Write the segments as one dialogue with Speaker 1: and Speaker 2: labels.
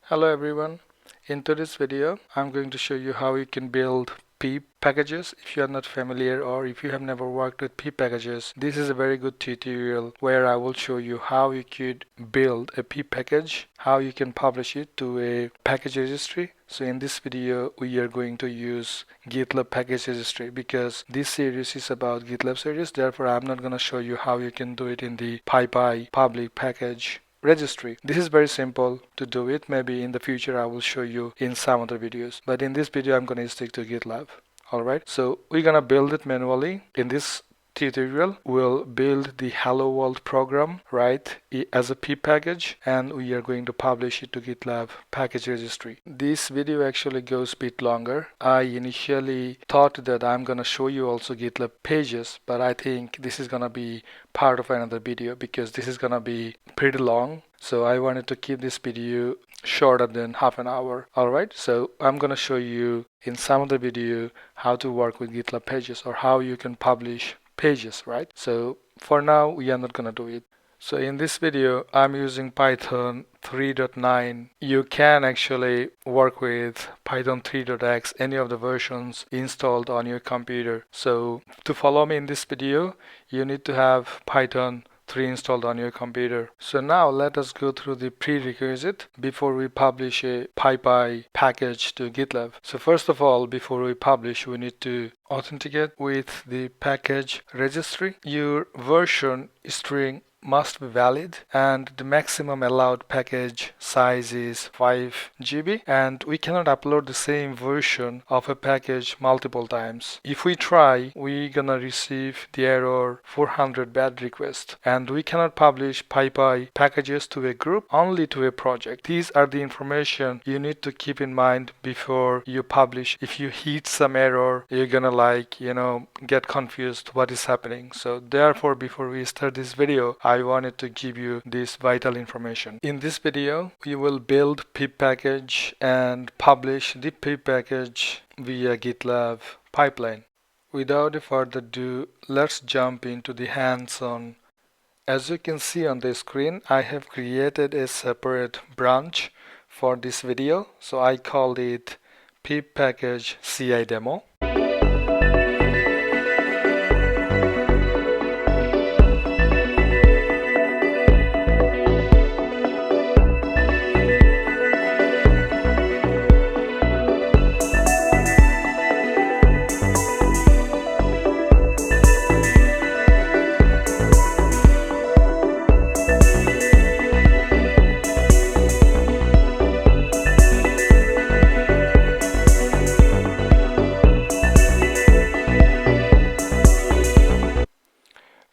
Speaker 1: Hello everyone. In today's video, I'm going to show you how you can build pip packages. If you are not familiar or if you have never worked with pip packages, this is a very good tutorial where I will show you how you could build a pip package, how you can publish it to a package registry. So in this video, we are going to use Gitlab Package Registry because this series is about Gitlab series. Therefore, I'm not going to show you how you can do it in the PyPi public package registry. This is very simple to do it. Maybe in the future I will show you in some other videos. But in this video I'm going to stick to GitLab. Alright, so we're going to build it manually. In this tutorial we'll build the hello world program as a pip package, and we are going to publish it to GitLab Package Registry. This video actually goes a bit longer. I initially thought that I'm gonna show you also GitLab pages, but I think this is gonna be part of another video because this is gonna be pretty long. So I wanted to keep this video shorter than half an hour. Alright, so I'm gonna show you in some other video how to work with GitLab pages or how you can publish pages, right? So for now we are not gonna do it. So in this video I'm using Python 3.9. You can actually work with Python 3.x, any of the versions installed on your computer. So to follow me in this video, you need to have Python 3 installed on your computer. So now let us go through the prerequisite before we publish a PyPi package to GitLab. So first of all, before we publish, we need to authenticate with the package registry. Your version string must be valid and the maximum allowed package size is 5 GB, and we cannot upload the same version of a package multiple times. If we try, we're gonna receive the error 400 bad request, and we cannot publish PyPi packages to a group, only to a project. These are the information you need to keep in mind before you publish. If you hit some error, you're gonna get confused what is happening. So therefore, before we start this video, I wanted to give you this vital information. In this video, we will build pip package and publish the pip package via GitLab pipeline. Without further ado, let's jump into the hands-on. As you can see on the screen, I have created a separate branch for this video. So I called it pip package CI demo.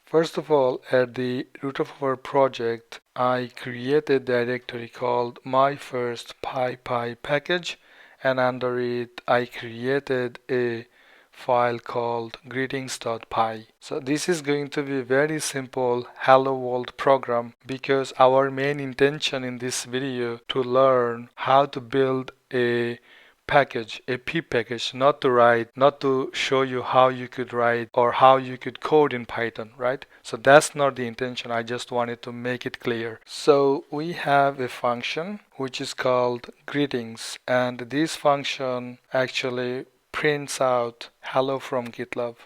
Speaker 1: First of all, at the root of our project, I created a directory called my first PyPi package, and under it I created a file called greetings.py. So this is going to be a very simple hello world program because our main intention in this video to learn how to build a package, a pip package, not to show you how you could write or how you could code in Python, right? So that's not the intention. I just wanted to make it clear. So we have a function which is called greetings, and this function actually prints out hello from GitLab.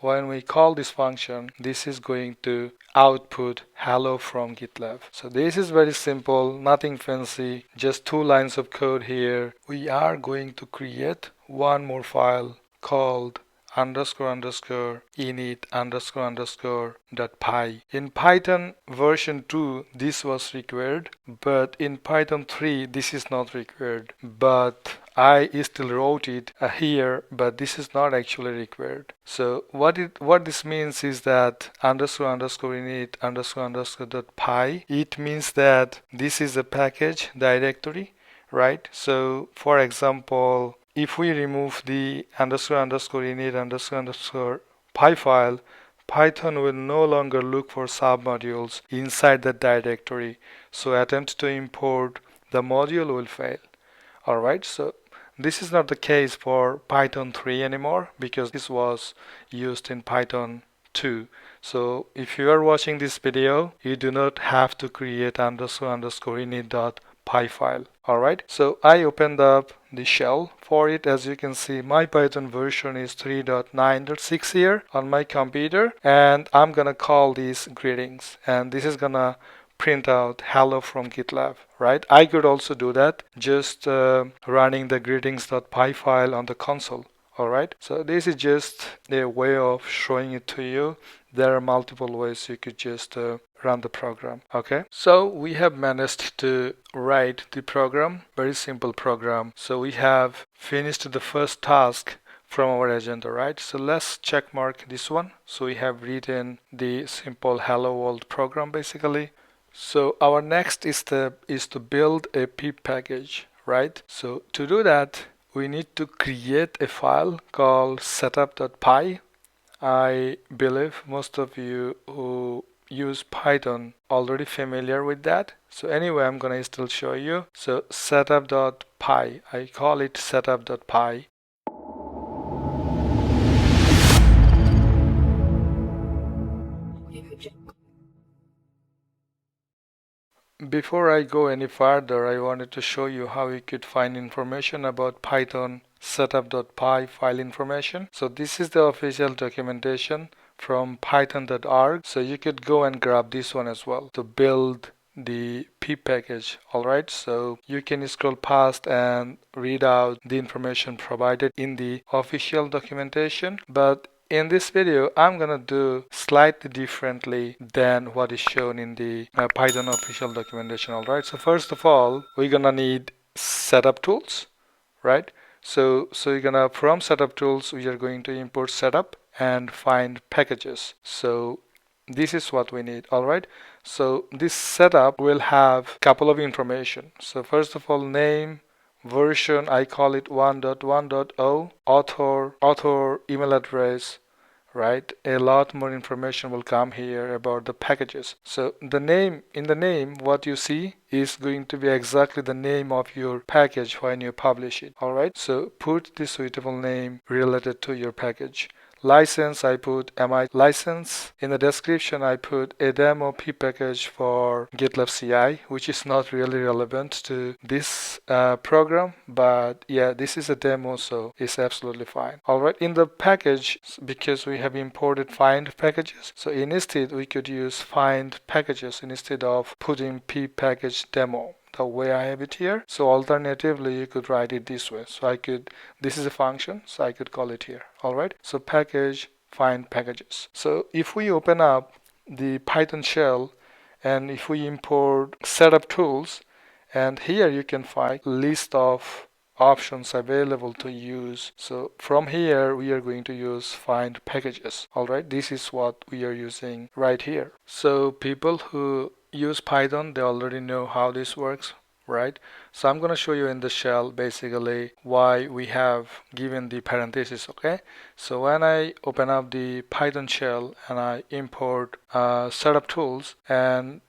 Speaker 1: When we call this function, this is going to output hello from GitLab. So this is very simple, nothing fancy, just 2 lines of code here. We are going to create one more file called init__dot_py. In Python version 2 this was required, but in Python 3 this is not required. But I still wrote it here, but this is not actually required. So what this means is that __init__.py, it means that this is a package directory, right? So for example, if we remove the __init__py file, Python will no longer look for submodules inside the directory. So attempt to import the module will fail. Alright, so this is not the case for Python 3 anymore because this was used in Python 2. So if you are watching this video, you do not have to create __init.py setup.py file. Alright, so I opened up the shell for it. As you can see, my Python version is 3.9.6 here on my computer, and I'm gonna call these greetings, and this is gonna print out hello from GitLab, right? I could also do that just running the greetings.py file on the console. Alright, so this is just a way of showing it to you. There are multiple ways you could just run the program. Okay, so we have managed to write the program, very simple program. So we have finished the first task from our agenda, right? So let's check mark this one. So we have written the simple hello world program basically. So our next step is to build a pip package, right? So to do that, we need to create a file called setup.py. I believe most of you who use Python already familiar with that. So anyway, I'm gonna still show you. So setup.py, I call it setup.py. Before I go any further, I wanted to show you how you could find information about Python setup.py file information. So this is the official documentation from python.org. So you could go and grab this one as well to build the pip package. Alright, so you can scroll past and read out the information provided in the official documentation, but in this video, I'm gonna do slightly differently than what is shown in the Python official documentation. Alright, so first of all, we're gonna need setup tools, right? So you're gonna, from setup tools, we are going to import setup and find packages. So this is what we need. Alright, so this setup will have a couple of information. So first of all, name, version, I call it 1.1.0, author, email address, right? A lot more information will come here about the packages. So the name, in the name, what you see is going to be exactly the name of your package when you publish it. Alright, so put the suitable name related to your package. License, I put MI license. In the description, I put a demo pip package for Gitlab CI, which is not really relevant to this program, but yeah, this is a demo, so it's absolutely fine. Alright, in the package, because we have imported find packages, so instead we could use find packages instead of putting pip package demo the way I have it here. So alternatively, you could write it this way. So I could, this is a function, so I could call it here. Alright, so package find packages. So if we open up the Python shell and if we import setup tools, and here you can find list of options available to use. So from here we are going to use find packages. Alright, this is what we are using right here. So people who use Python, they already know how this works, right? So I'm going to show you in the shell basically why we have given the parentheses. Okay, so when I open up the Python shell and I import setup tools, and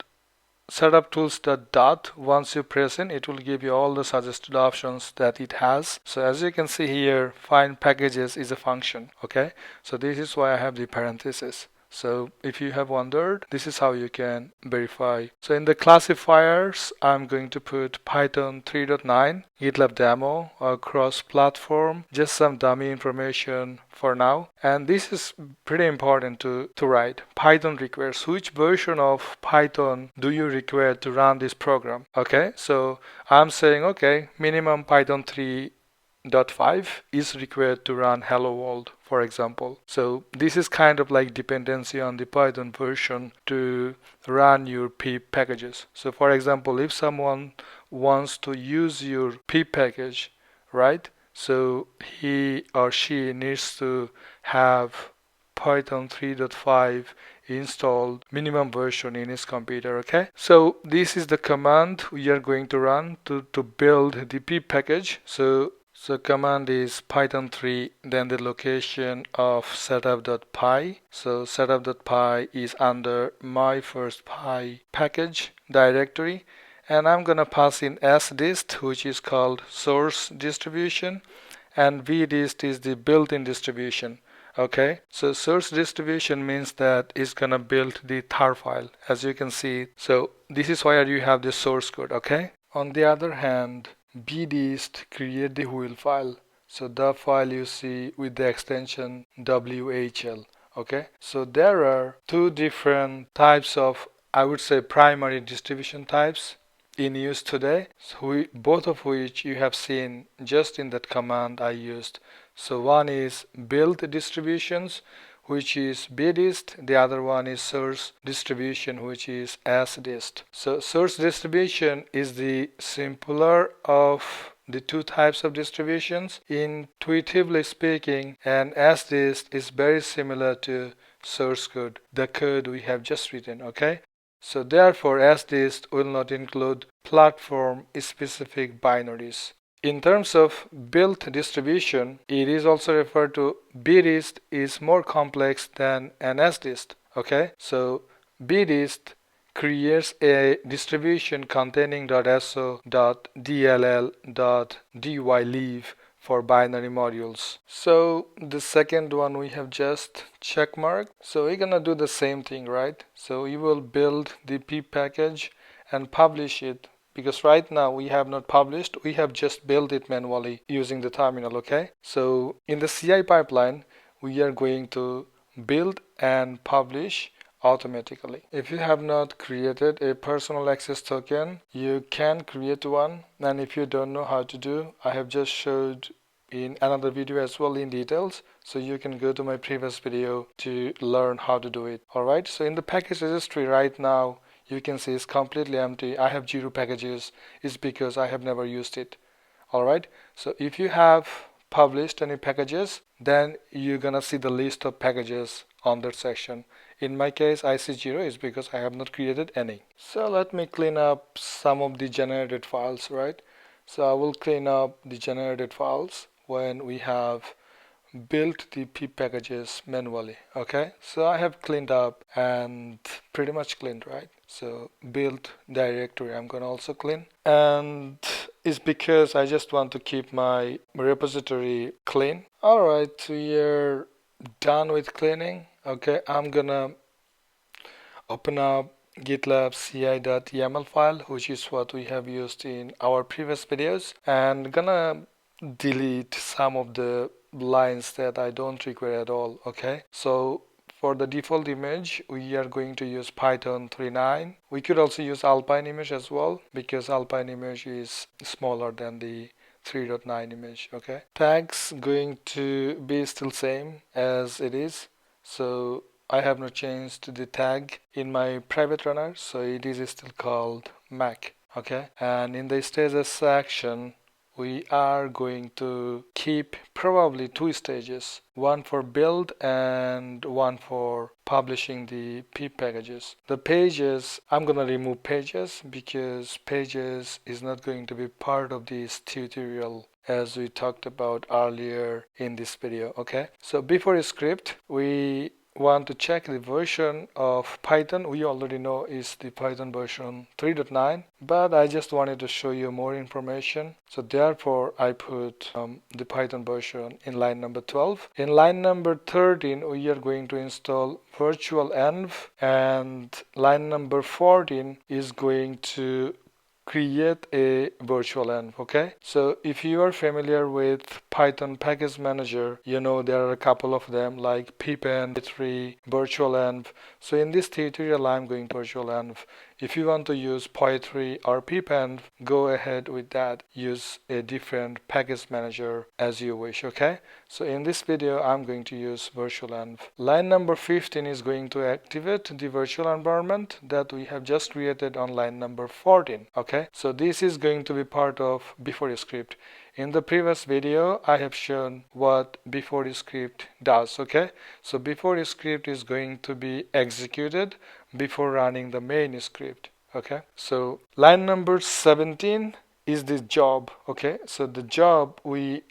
Speaker 1: setup tools dot, once you press in, it will give you all the suggested options that it has. So as you can see here, find packages is a function. Okay, so this is why I have the parentheses. So if you have wondered, this is how you can verify. So in the classifiers, I'm going to put Python 3.9, GitLab demo, cross-platform, just some dummy information for now. And this is pretty important to write. Python requires, which version of Python do you require to run this program? Okay, so I'm saying, okay, minimum Python 3.5 is required to run hello world, for example. So this is kind of like dependency on the Python version to run your pip packages. So for example, if someone wants to use your pip package, right? So he or she needs to have Python 3.5 installed minimum version in his computer. Okay, so this is the command we are going to run to build the pip package. So command is Python 3, then the location of setup.py. So setup.py is under my first py package directory, and I'm gonna pass in sdist, which is called source distribution, and vdist is the built-in distribution. Okay, so source distribution means that it's gonna build the tar file, as you can see. So this is why you have the source code. Okay, On the other hand, bdist create the wheel file. So the file you see with the extension WHL. Okay, so there are two different types of, I would say, primary distribution types in use today, so both of which you have seen just in that command I used. So one is build distributions, which is bdist. The other one is source distribution, which is sdist. So source distribution is the simpler of the two types of distributions. Intuitively speaking, and sdist is very similar to source code, the code we have just written. Okay, so therefore sdist will not include platform specific binaries. In terms of built distribution, it is also referred to bdist is more complex than an sdist. Okay, so bdist creates a distribution containing .so, .dll, .dyleave for binary modules. So the second one we have just checkmarked. So we're gonna do the same thing, right? So we will build the pip package and publish it, because right now we have not published, we have just built it manually using the terminal. Okay, so in the CI pipeline we are going to build and publish automatically. If you have not created a personal access token, you can create one, and if you don't know how to do, I have just showed in another video as well in details, so you can go to my previous video to learn how to do it. Alright, so in the package registry right now you can see it's completely empty. I have 0 packages. It's because I have never used it. Alright, so if you have published any packages, then you're gonna see the list of packages on that section. In my case, I see 0 is because I have not created any. So let me clean up some of the generated files, right? So I will clean up the generated files when we have built the pip packages manually. Okay, so I have cleaned up and pretty much cleaned, right? So build directory I'm gonna also clean, and it's because I just want to keep my repository clean. Alright, we're done with cleaning. Okay, I'm gonna open up Gitlab CI.yaml file, which is what we have used in our previous videos, and gonna delete some of the lines that I don't require at all. Okay, so for the default image we are going to use Python 3.9. We could also use Alpine image as well, because Alpine image is smaller than the 3.9 image. Okay, tags going to be still same as it is, so I have not changed the tag in my private runner, so it is still called Mac. Okay, and in the stages section we are going to keep probably 2 stages, one for build and one for publishing the pip packages. The pages, I'm gonna remove pages because pages is not going to be part of this tutorial as we talked about earlier in this video. Okay, so before script we want to check the version of Python. We already know is the Python version 3.9, but I just wanted to show you more information, so therefore I put the Python version in line number 12. In line number 13 we are going to install virtual env, and line number 14 is going to create a virtual env. Okay, so if you are familiar with Python package manager, you know there are a couple of them like pipenv, p3, virtual env. So in this tutorial I'm going to virtual env. If you want to use py3 or pipenv, go ahead with that. Use a different package manager as you wish. Okay, so in this video I'm going to use virtual env. Line number 15 is going to activate the virtual environment that we have just created on line number 14. Okay, so this is going to be part of before script. In the previous video I have shown what before script does. Okay, so before script is going to be executed before running the main script. Okay, so line number 17 is the job. Okay, so the job we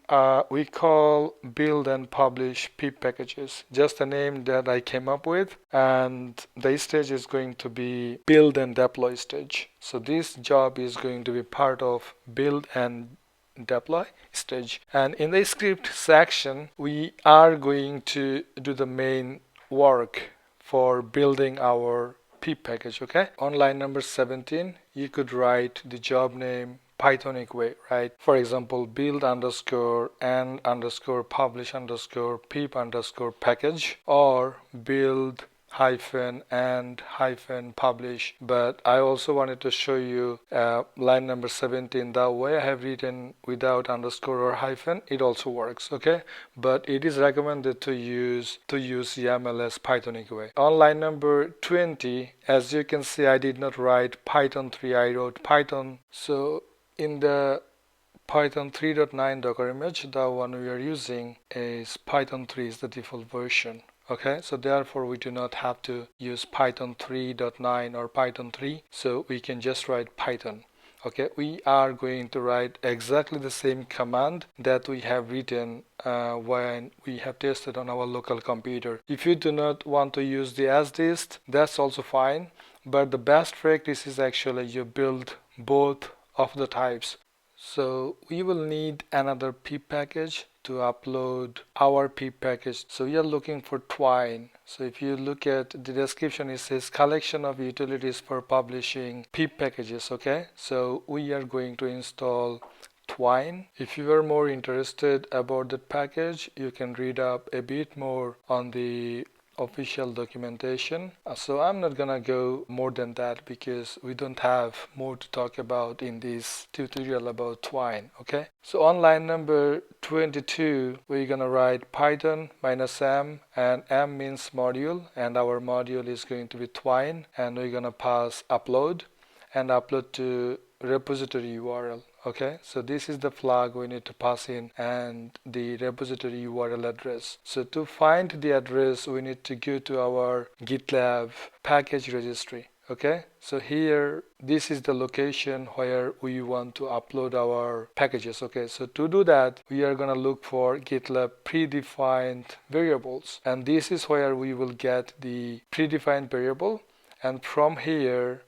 Speaker 1: call build and publish pip packages, just a name that I came up with, and the stage is going to be build and deploy stage. So this job is going to be part of build and deploy stage, and in the script section we are going to do the main work for building our pip package. Okay, on line number 17 you could write the job name Pythonic way, right? For example, build underscore and underscore publish underscore pip underscore package, or build hyphen and hyphen publish. But I also wanted to show you line number 17 that way I have written without underscore or hyphen. It also works, okay? But it is recommended to use YAML as Pythonic way. On line number 20, as you can see, I did not write Python 3, I wrote Python. So in the Python 3.9 Docker image, the one we are using is Python 3 is the default version. Okay, so therefore we do not have to use Python 3.9 or Python 3, so we can just write Python. Okay, we are going to write exactly the same command that we have written when we have tested on our local computer. If you do not want to use the asdist, that's also fine, but the best practice is actually you build both of the types. So we will need another pip package to upload our pip package. So we are looking for Twine. So if you look at the description, it says collection of utilities for publishing pip packages. Okay, so we are going to install Twine. If you are more interested about that package, you can read up a bit more on the official documentation. So I'm not gonna go more than that because we don't have more to talk about in this tutorial about Twine. Okay, so on line number 22 we're gonna write Python -m, and m means module, and our module is going to be Twine, and we're gonna pass upload and upload to repository URL. Okay, so this is the flag we need to pass in, and the repository URL address. So to find the address, we need to go to our Gitlab Package Registry. Okay, so here this is the location where we want to upload our packages. Okay, so to do that, we are gonna look for Gitlab predefined variables, and this is where we will get the predefined variable. And from here,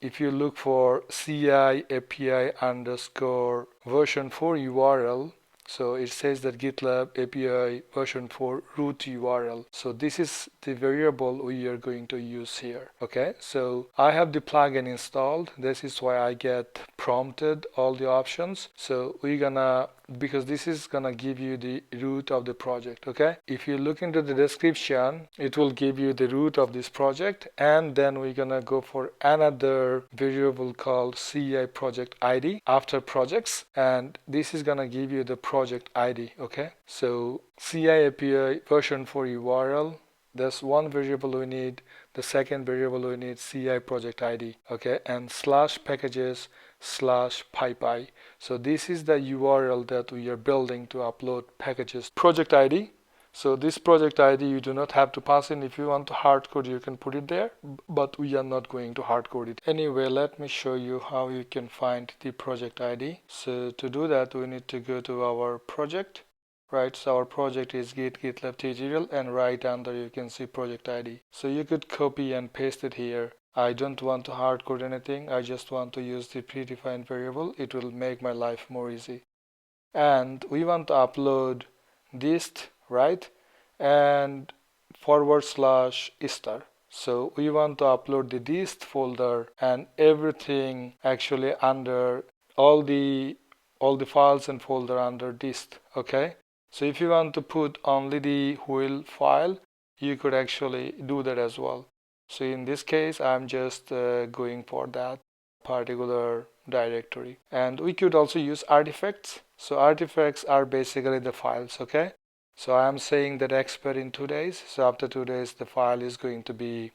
Speaker 1: if you look for CI API underscore version 4 URL, so it says that Gitlab API version 4 root URL. So this is the variable we are going to use here. Okay, so I have the plugin installed. This is why I get prompted all the options. So we're gonna, because this is gonna give you the root of the project. Okay, if you look into the description, it will give you the root of this project, and then we're gonna go for another variable called CI project ID after projects, and this is gonna give you the project ID. Okay, so CI API version 4 URL, that's one variable we need. The second variable we need CI project ID. Okay, and slash packages slash PyPi. So this is the URL that we are building to upload packages. Project ID. So this project ID you do not have to pass in. If you want to hardcode, you can put it there, but we are not going to hardcode it. Anyway, let me show you how you can find the project ID. So to do that, we need to go to our project. Right, so our project is Gitlab tutorial, and right under you can see project ID. So you could copy and paste it here. I don't want to hardcode anything. I just want to use the predefined variable. It will make my life more easy. And we want to upload dist, right? And /star. So we want to upload the dist folder and everything actually under all the files and folder under dist. Okay. So if you want to put only the wheel file, you could actually do that as well. So in this case, I'm just going for that particular directory. And we could also use artifacts. So artifacts are basically the files. Okay. So I'm saying that expire in 2 days. So after 2 days, the file is going to be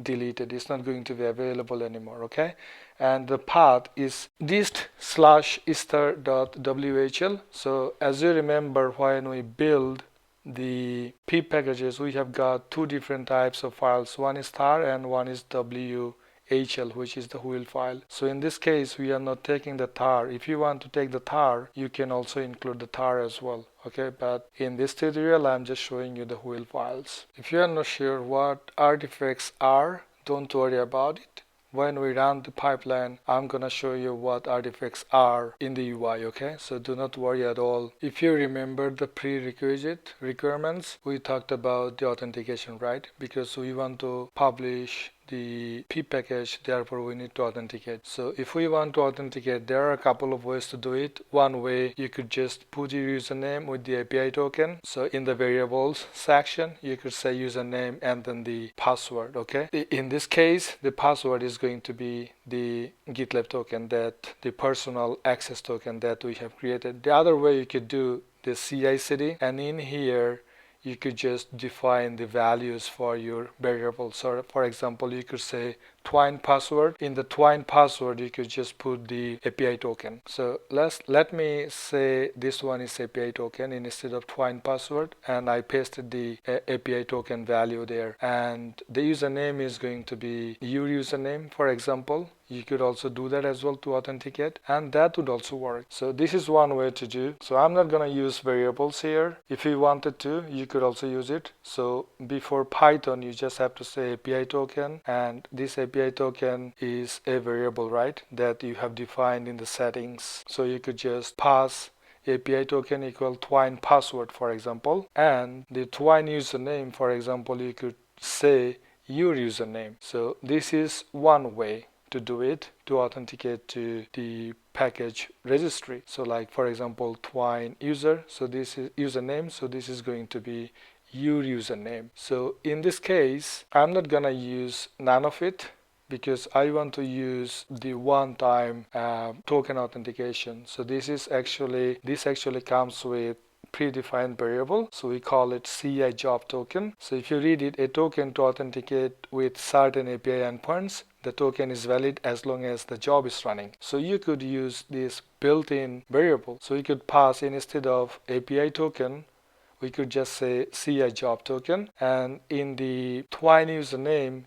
Speaker 1: deleted. It's not going to be available anymore. Okay, and the path is dist/star.whl. So as you remember, when we build the pip packages, we have got two different types of files. One is star and one is WHL, which is the wheel file. So in this case, we are not taking the tar. If you want to take the tar, you can also include the tar as well. Okay, but in this tutorial, I'm just showing you the wheel files. If you are not sure what artifacts are, don't worry about it. When we run the pipeline, I'm gonna show you what artifacts are in the UI. Okay, so do not worry at all. If you remember the prerequisite requirements, we talked about the authentication, right? Because we want to publish the pip package, therefore we need to authenticate. So if we want to authenticate, there are a couple of ways to do it. One way, you could just put your username with the API token. So in the variables section, you could say username and then the password. Okay, in this case, the password is going to be the GitLab token, that the personal access token that we have created. The other way, you could do the CI/CD, and in here you could just define the values for your variable. So for example, you could say Twine password. In the Twine password, you could just put the API token. So let me say this one is API token instead of Twine password, and I pasted the API token value there, and the username is going to be your username, for example. You could also do that as well to authenticate, and that would also work. So this is one way to do. So I'm not gonna use variables here. If you wanted to, you could also use it. So before Python, you just have to say API token, and this API token is a variable, right, that you have defined in the settings. So you could just pass API token equal Twine password, for example, and the Twine username, for example, you could say your username. So this is one way to do it, to authenticate to the package registry. So like for example, Twine user, so this is username, so this is going to be your username. So in this case, I'm not gonna use none of it because I want to use the one-time token authentication. So this actually comes with predefined variable, so we call it CI job token. So if you read it, a token to authenticate with certain API endpoints, the token is valid as long as the job is running. So you could use this built-in variable. So you could pass, instead of API token, we could just say CI job token, and in the Twine username,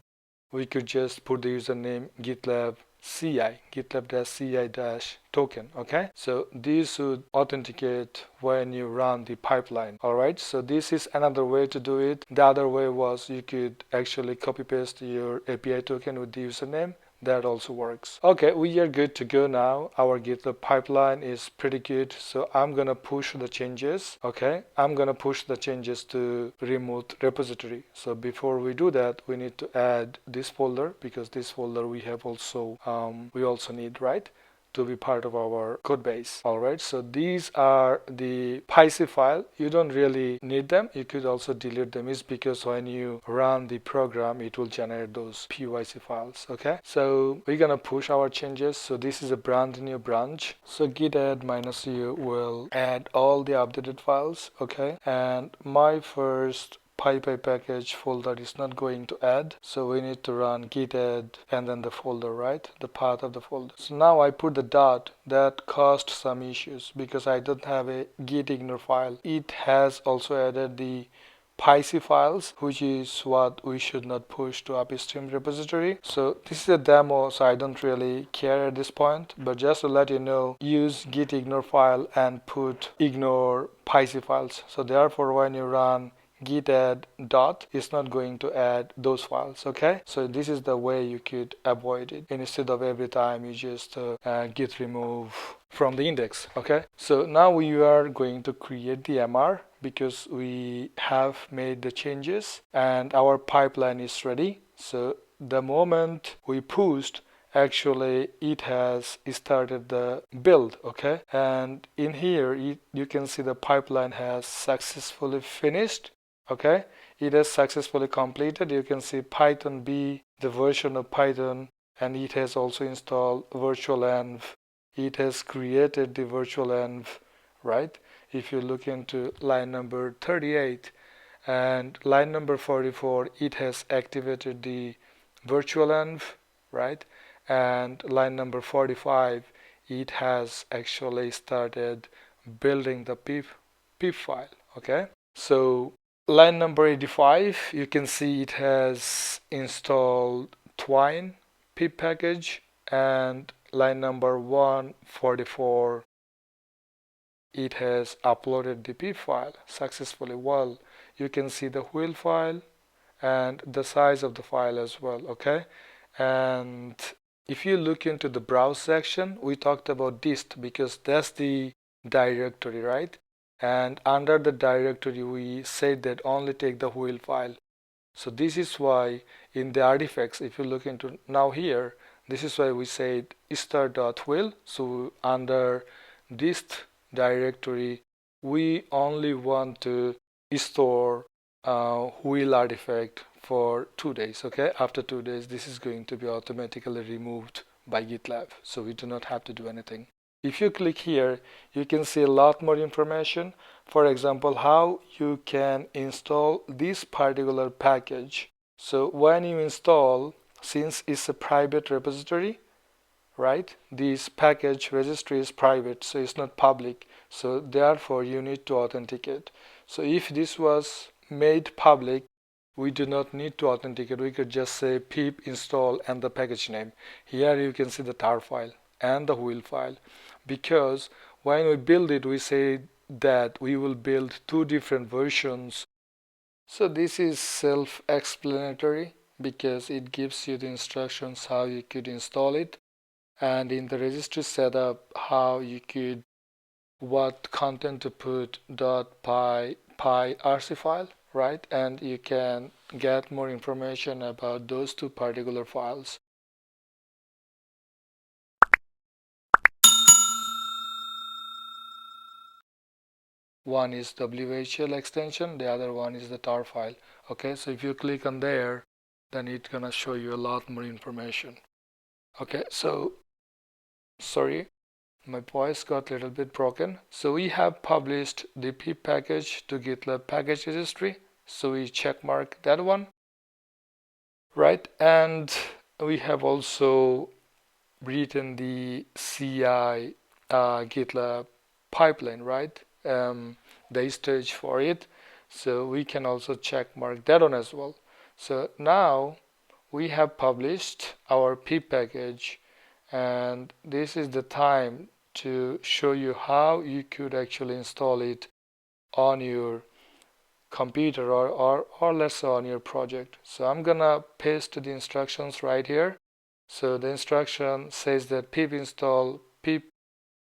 Speaker 1: we could just put the username Gitlab CI, gitlab-ci-token. Okay, so this would authenticate when you run the pipeline. All right, so this is another way to do it. The other way was you could actually copy paste your API token with the username. That also works. Okay, we are good to go now. Our GitLab pipeline is pretty good. So I'm gonna push the changes. Okay, I'm gonna push the changes to remote repository. So before we do that, we need to add this folder, because this folder we also need, right, to be part of our code base. All right, so these are the PyPi file. You don't really need them. You could also delete them. It's because when you run the program, it will generate those PyPi files. Okay, so we're gonna push our changes. So this is a brand new branch. So git add -u will add all the updated files. Okay, and my first PyPi package folder is not going to add, so we need to run git add and then the folder, right, the path of the folder. So now I put the dot. That caused some issues because I don't have a git ignore file. It has also added the PyPi files, which is what we should not push to upstream repository. So this is a demo, so I don't really care at this point, but just to let you know, use git ignore file and put ignore PyPi files. So therefore when you run git add dot, is not going to add those files. Okay, so this is the way you could avoid it, instead of every time you just git remove from the index. Okay, so now we are going to create the MR because we have made the changes and our pipeline is ready. So the moment we pushed, actually it has started the build. Okay, and in here you can see the pipeline has successfully finished. Okay, it has successfully completed. You can see Python B, the version of Python, and it has also installed virtualenv. It has created the virtualenv, right? If you look into line number 38 and line number 44, it has activated the virtualenv, right? And line number 45, it has actually started building the pip file. Okay, so line number 85, you can see it has installed Twine pip package, and line number 144, it has uploaded the pip file successfully. Well, you can see the wheel file and the size of the file as well. Okay, and if you look into the browse section, we talked about dist because that's the directory, right? And under the directory we said that only take the wheel file. So this is why in the artifacts, if you look into now here, this is why we said start.will. So under dist directory, we only want to store will artifact for 2 days. Okay, after 2 days, this is going to be automatically removed by GitLab. So we do not have to do anything. If you click here, you can see a lot more information. For example, how you can install this particular package. So when you install, since it's a private repository, right? This package registry is private, so it's not public. So therefore, you need to authenticate. So if this was made public, we do not need to authenticate. We could just say pip install and the package name. Here you can see the tar file and the wheel file, because when we build it, we say that we will build 2 different versions. So this is self-explanatory because it gives you the instructions how you could install it, and in the registry setup how you could, what content to put .py rc file, right? And you can get more information about those 2 particular files. One is WHL extension, the other one is the tar file. Okay, so if you click on there, then it's gonna show you a lot more information. Okay, so sorry, my voice got a little bit broken. So we have published the pip package to GitLab Package Registry. So we check mark that one, right? And we have also written the CI GitLab pipeline, right? The stage for it. So we can also check mark that one as well. So now we have published our pip package, and this is the time to show you how you could actually install it on your computer or let's say on your project. So I'm gonna paste the instructions right here. So the instruction says that pip install pip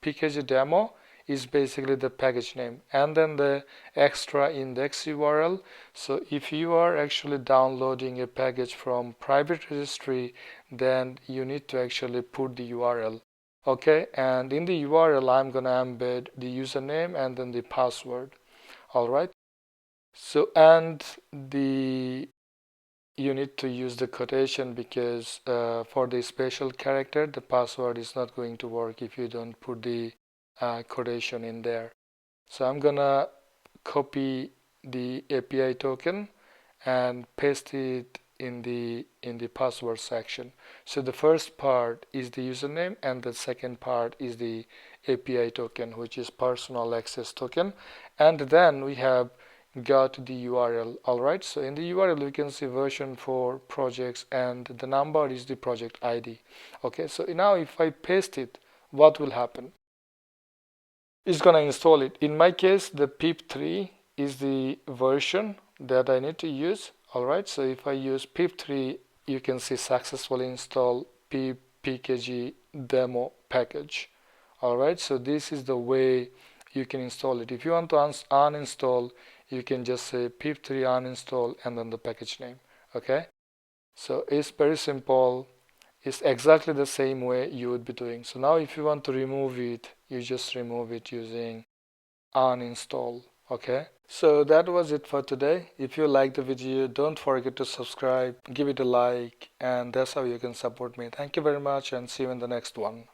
Speaker 1: package demo is basically the package name, and then the extra index URL. So if you are actually downloading a package from private registry, then you need to actually put the URL. Okay, and in the URL I'm gonna embed the username and then the password. All right, so and the you need to use the quotation because for the special character the password is not going to work if you don't put the quotation in there. So I'm gonna copy the API token and paste it in the password section. So the first part is the username and the second part is the API token, which is personal access token, and then we have got the URL. Alright, so in the URL we can see version for projects and the number is the project ID. Okay, so now if I paste it, what will happen? It's gonna install it. In my case, the pip3 is the version that I need to use. Alright, so if I use pip3, you can see successfully install pip pkg demo package. Alright, so this is the way you can install it. If you want to uninstall, you can just say pip3 uninstall and then the package name. Okay, so it's very simple. It's exactly the same way you would be doing. So now if you want to remove it, you just remove it using uninstall. Okay, so that was it for today. If you like the video, don't forget to subscribe, give it a like, and that's how you can support me. Thank you very much and see you in the next one.